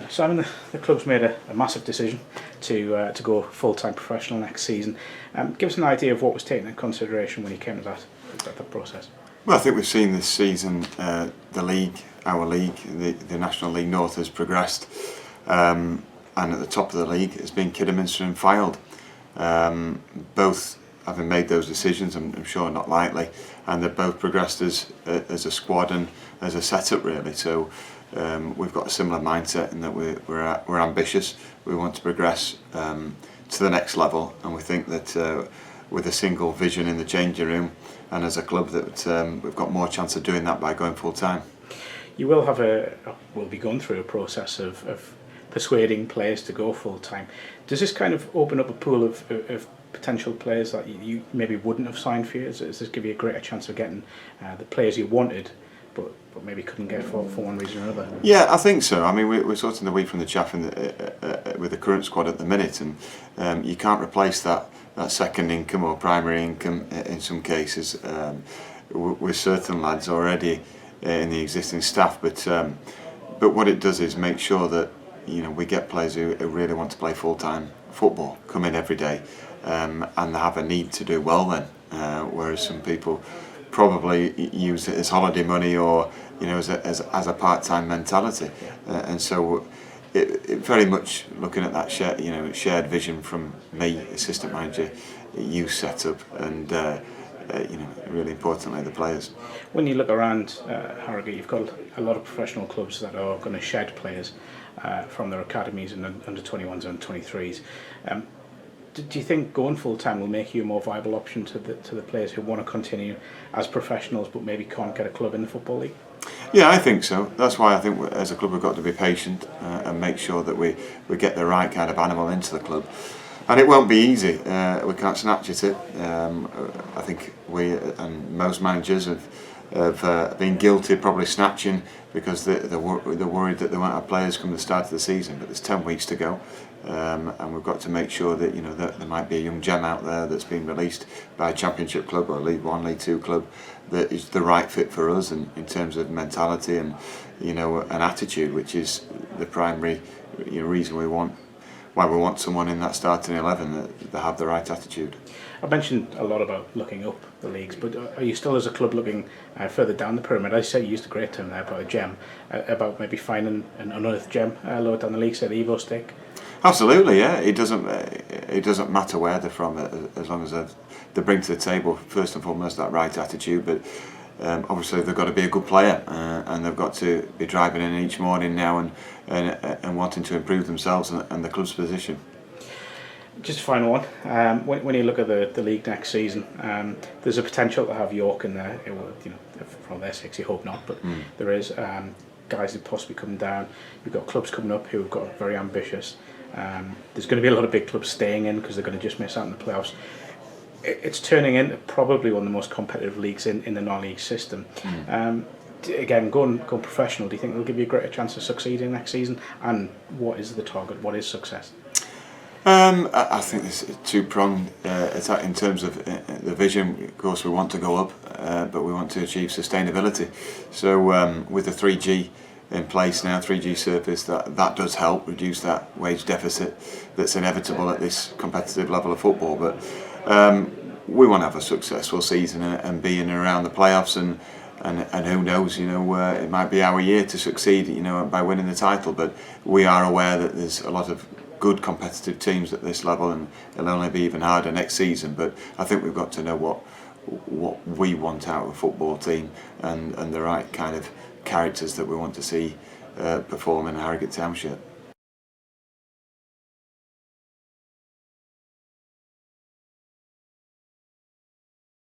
Simon, the club's made a massive decision to go full-time professional next season. Give us an idea of what was taken into consideration when you came to that process. Well, I think we've seen this season the league, our league, the National League North has progressed, and at the top of the league has been Kidderminster and Fylde. Both having made those decisions, I'm sure not lightly, and they've both progressed as a squad and as a setup really. So we've got a similar mindset in that we're ambitious. We want to progress to the next level, and we think that with a single vision in the changing room and as a club that we've got more chance of doing that by going full time. You will will be going through a process of persuading players to go full time. Does this kind of open up a pool of potential players that you maybe wouldn't have signed for you? Does this give you a greater chance of getting the players you wanted, but maybe couldn't get for one reason or another? Yeah, I think so. I mean, we're sorting the wheat from the chaff with the current squad at the minute, and you can't replace that second income or primary income in some cases with certain lads already in the existing staff. But what it does is make sure that we get players who really want to play full-time football, come in every day, and they have a need to do well then, whereas some people probably use it as holiday money or as a part-time mentality. And so it very much looking at that shared vision from me, assistant manager, youth setup, and really importantly the players. When you look around Harrogate, you've got a lot of professional clubs that are going to shed players from their academies and under 21s and 23s. Do you think going full time will make you a more viable option to the players who want to continue as professionals but maybe can't get a club in the Football League? Yeah, I think so. That's why I think as a club we've got to be patient and make sure that we get the right kind of animal into the club. And it won't be easy. We can't snatch at it. I think we and most managers have been guilty of probably snatching because they're worried that they won't have players come the start of the season. But there's 10 weeks to go, and we've got to make sure that that there might be a young gem out there that's been released by a Championship club or a League One, League Two club that is the right fit for us, and in terms of mentality and an attitude, which is the primary reason why we want someone in that starting 11 that have the right attitude. I mentioned a lot about looking up the leagues, but are you still as a club looking further down the pyramid? I say you used a great term there about a gem, about maybe finding an unearthed gem lower down the league, say the Evo stick. Absolutely, yeah. It doesn't matter where they're from, as long as they bring to the table first and foremost that right attitude. But obviously they've got to be a good player, and they've got to be driving in each morning now and wanting to improve themselves and the club's position. Just a final one. When you look at the league next season, there's a potential to have York in there. For their sakes, you hope not, but there is guys who possibly come down. You've got clubs coming up who have got very ambitious. There's going to be a lot of big clubs staying in because they're going to just miss out in the playoffs. It's turning into probably one of the most competitive leagues in the non-league system. Again, going professional, do you think it'll give you a greater chance of succeeding next season? And what is the target? What is success? I think it's two-pronged attack in terms of the vision. Of course, we want to go up, but we want to achieve sustainability. So with the 3G in place now, 3G service, that does help reduce that wage deficit that's inevitable at this competitive level of football. But we want to have a successful season and be in and around the playoffs, and who knows, it might be our year to succeed, by winning the title. But we are aware that there's a lot of good competitive teams at this level, and it'll only be even harder next season. But I think we've got to know what we want out of a football team and the right kind of characters that we want to see perform in a Harrogate Town shirt.